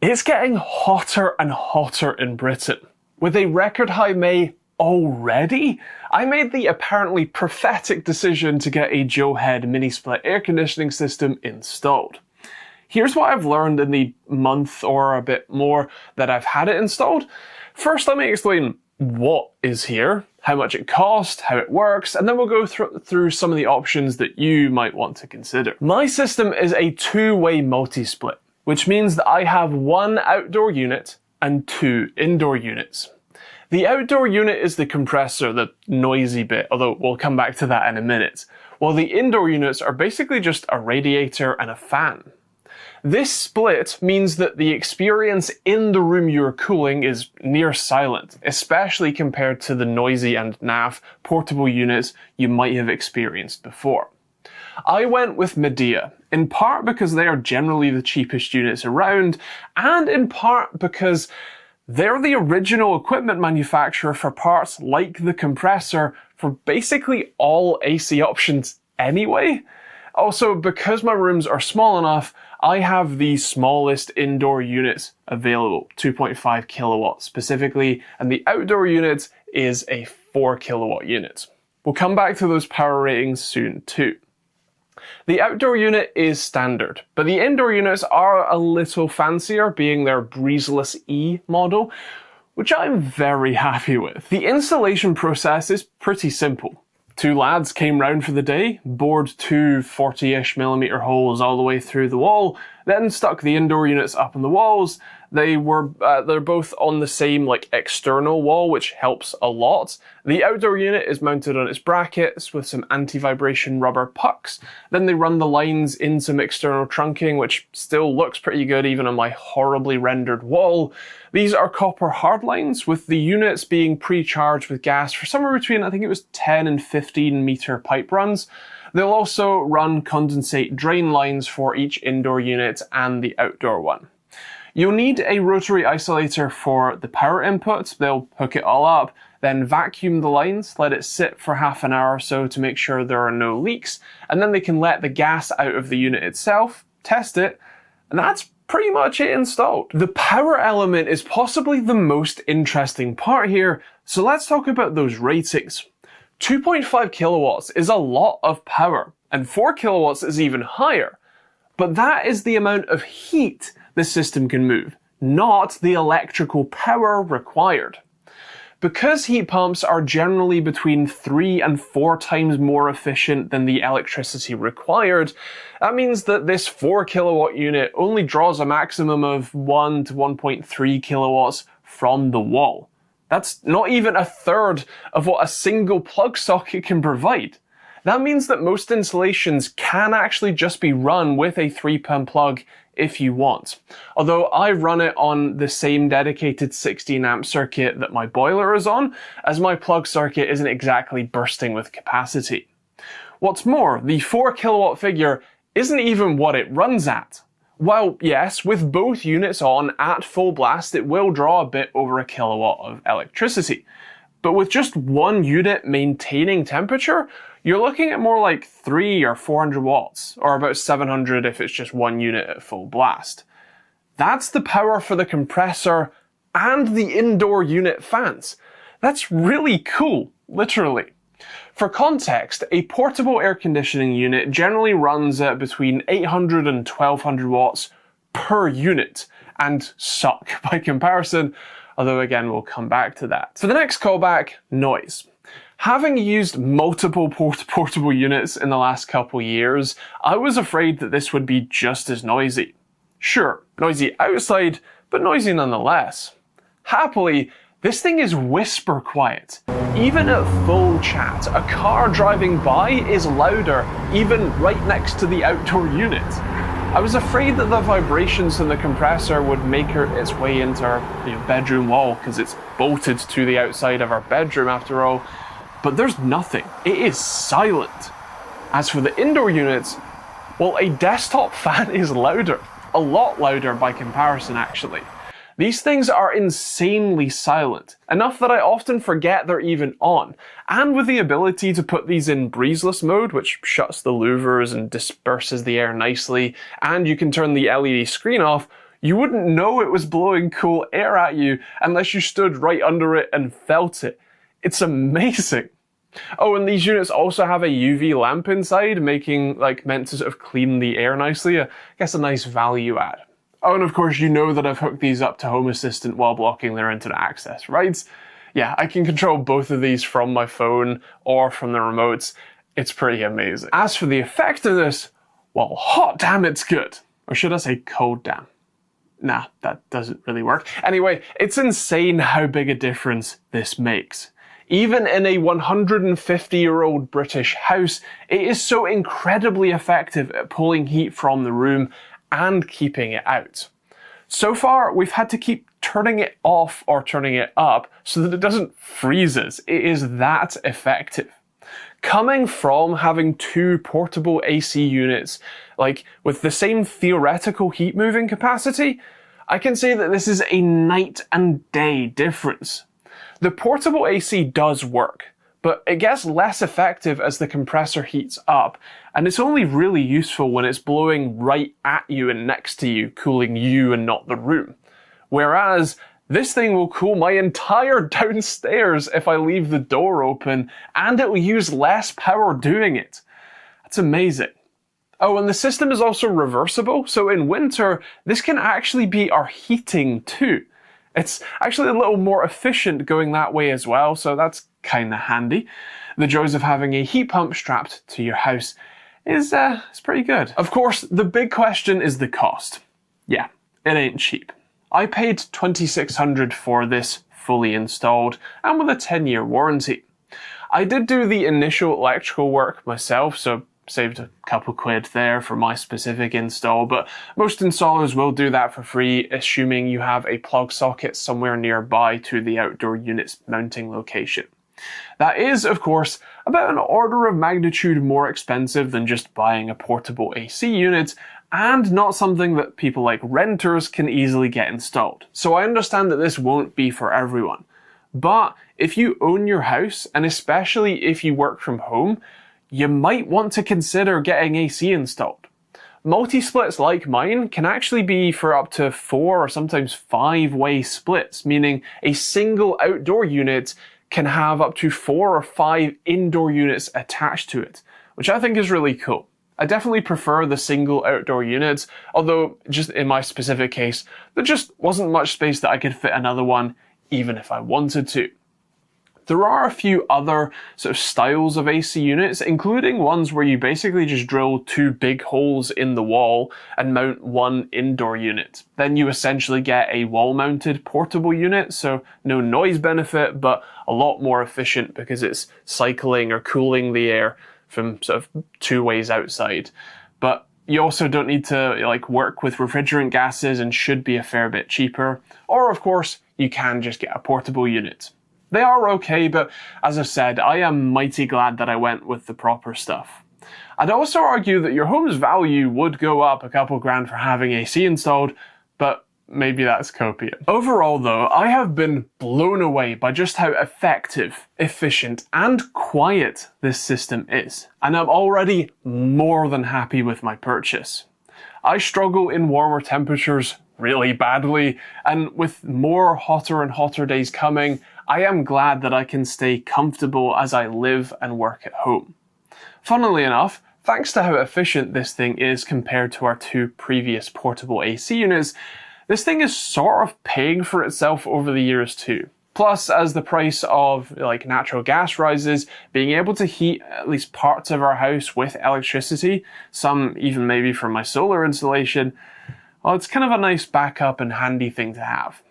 It's getting hotter and hotter in Britain. With a record high May already, I made the apparently prophetic decision to get a Joe Head mini-split air conditioning system installed. Here's what I've learned in the month or a bit more that I've had it installed. First, let me explain what is here, how much it costs, how it works, and then we'll go through some of the options that you might want to consider. My system is a two-way multi-split, which means that I have one outdoor unit and two indoor units. The outdoor unit is the compressor, the noisy bit, although we'll come back to that in a minute, while the indoor units are basically just a radiator and a fan. This split means that the experience in the room you're cooling is near silent, especially compared to the noisy and naff portable units you might have experienced before. I went with Medea, in part because they are generally the cheapest units around, and in part because they're the original equipment manufacturer for parts like the compressor for basically all AC options anyway. Also, because my rooms are small enough, I have the smallest indoor units available, 2.5 kilowatts specifically, and the outdoor unit is a 4 kilowatt unit. We'll come back to those power ratings soon too. The outdoor unit is standard, but the indoor units are a little fancier, being their Breezeless E model, which I'm very happy with. The installation process is pretty simple. Two lads came round for the day, bored two 40-ish millimeter holes all the way through the wall, then stuck the indoor units up on the walls. They're both on the same external wall, which helps a lot. The outdoor unit is mounted on its brackets with some anti-vibration rubber pucks. Then they run the lines in some external trunking, which still looks pretty good even on my horribly rendered wall. These are copper hard lines, with the units being pre-charged with gas for somewhere between, I think it was 10 and 15 meter pipe runs. They'll also run condensate drain lines for each indoor unit and the outdoor one. You'll need a rotary isolator for the power input. They'll hook it all up, then vacuum the lines, let it sit for half an hour or so to make sure there are no leaks, and then they can let the gas out of the unit itself, test it, and that's pretty much it installed. The power element is possibly the most interesting part here, so let's talk about those ratings. 2.5 kilowatts is a lot of power, and 4 kilowatts is even higher. But that is the amount of heat the system can move, not the electrical power required. Because heat pumps are generally between 3 and 4 times more efficient than the electricity required, that means that this 4 kilowatt unit only draws a maximum of 1 to 1.3 kilowatts from the wall. That's not even a third of what a single plug socket can provide. That means that most installations can actually just be run with a 3-pin plug if you want. Although I run it on the same dedicated 16 amp circuit that my boiler is on, as my plug circuit isn't exactly bursting with capacity. What's more, the 4 kilowatt figure isn't even what it runs at. While yes, with both units on at full blast, it will draw a bit over a kilowatt of electricity. But with just one unit maintaining temperature, you're looking at more like 300 or 400 watts, or about 700 if it's just one unit at full blast. That's the power for the compressor and the indoor unit fans. That's really cool, literally. For context, a portable air conditioning unit generally runs at between 800 and 1200 watts per unit, and suck by comparison, although again we'll come back to that. For the next callback, noise. Having used multiple portable units in the last couple years, I was afraid that this would be just as noisy. Sure, noisy outside, but noisy nonetheless. Happily, this thing is whisper quiet. Even at full chat, a car driving by is louder, even right next to the outdoor unit. I was afraid that the vibrations from the compressor would make its way into our bedroom wall, because it's bolted to the outside of our bedroom after all, but there's nothing. It is silent. As for the indoor units, well, a desktop fan is louder. A lot louder by comparison, actually. These things are insanely silent, enough that I often forget they're even on, and with the ability to put these in breezeless mode, which shuts the louvers and disperses the air nicely, and you can turn the LED screen off, You wouldn't know it was blowing cool air at you unless you stood right under it and felt it. It's amazing. Oh, and these units also have a UV lamp inside, meant to sort of clean the air nicely. I guess a nice value add. Oh, and of course you know that I've hooked these up to Home Assistant while blocking their internet access, right? Yeah, I can control both of these from my phone or from the remotes. It's pretty amazing. As for the effectiveness, well, hot damn it's good. Or should I say cold damn? Nah, that doesn't really work. Anyway, it's insane how big a difference this makes. Even in a 150-year-old British house, it is so incredibly effective at pulling heat from the room and keeping it out. So far, we've had to keep turning it off or turning it up so that it doesn't freeze us. It is that effective. Coming from having two portable AC units, with the same theoretical heat moving capacity, I can say that this is a night and day difference. The portable AC does work, but it gets less effective as the compressor heats up, and it's only really useful when it's blowing right at you and next to you, cooling you and not the room. Whereas this thing will cool my entire downstairs if I leave the door open, and it will use less power doing it. That's amazing. Oh, and the system is also reversible, so in winter, this can actually be our heating too. It's actually a little more efficient going that way as well, so that's kinda handy. The joys of having a heat pump strapped to your house is pretty good. Of course, the big question is the cost. Yeah, it ain't cheap. I paid $2,600 for this fully installed and with a 10-year warranty. I did do the initial electrical work myself, so saved a couple quid there for my specific install, but most installers will do that for free, assuming you have a plug socket somewhere nearby to the outdoor unit's mounting location. That is, of course, about an order of magnitude more expensive than just buying a portable AC unit, and not something that people like renters can easily get installed. So I understand that this won't be for everyone. But if you own your house, and especially if you work from home, you might want to consider getting AC installed. Multi-splits like mine can actually be for up to 4 or sometimes 5-way splits, meaning a single outdoor unit can have up to 4 or 5 indoor units attached to it, which I think is really cool. I definitely prefer the single outdoor units, although just in my specific case, there just wasn't much space that I could fit another one, even if I wanted to. There are a few other sort of styles of AC units, including ones where you basically just drill 2 big holes in the wall and mount one indoor unit. Then you essentially get a wall-mounted portable unit, so no noise benefit, but a lot more efficient because it's cycling or cooling the air from sort of 2 ways outside. But you also don't need to work with refrigerant gases and should be a fair bit cheaper. Or of course, you can just get a portable unit. They are okay, but as I've said, I am mighty glad that I went with the proper stuff. I'd also argue that your home's value would go up a couple grand for having AC installed, but maybe that's copium. Overall though, I have been blown away by just how effective, efficient, and quiet this system is, and I'm already more than happy with my purchase. I struggle in warmer temperatures really badly, and with more hotter and hotter days coming, I am glad that I can stay comfortable as I live and work at home. Funnily enough, thanks to how efficient this thing is compared to our 2 previous portable AC units, this thing is sort of paying for itself over the years too. Plus, as the price of natural gas rises, being able to heat at least parts of our house with electricity, some even maybe from my solar installation, well, it's kind of a nice backup and handy thing to have.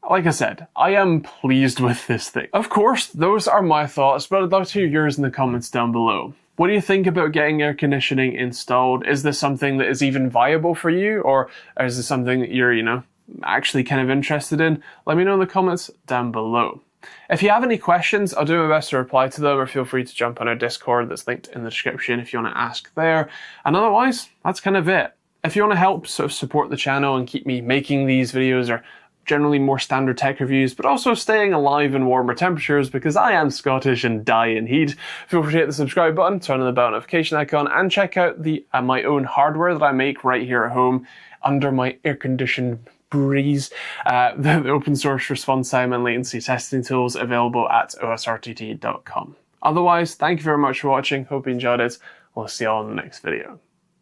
Like I said, I am pleased with this thing. Of course, those are my thoughts, but I'd love to hear yours in the comments down below. What do you think about getting air conditioning installed? Is this something that is even viable for you? Or is this something that you're, actually kind of interested in? Let me know in the comments down below. If you have any questions, I'll do my best to reply to them, or feel free to jump on our Discord that's linked in the description if you want to ask there. And otherwise, that's kind of it. If you want to help sort of support the channel and keep me making these videos or generally more standard tech reviews, but also staying alive in warmer temperatures because I am Scottish and die in heat. Feel free to hit the subscribe button, turn on the bell notification icon, and check out my own hardware that I make right here at home under my air-conditioned breeze. The open source response time and latency testing tools available at osrtt.com. Otherwise, thank you very much for watching. Hope you enjoyed it. We'll see you all in the next video.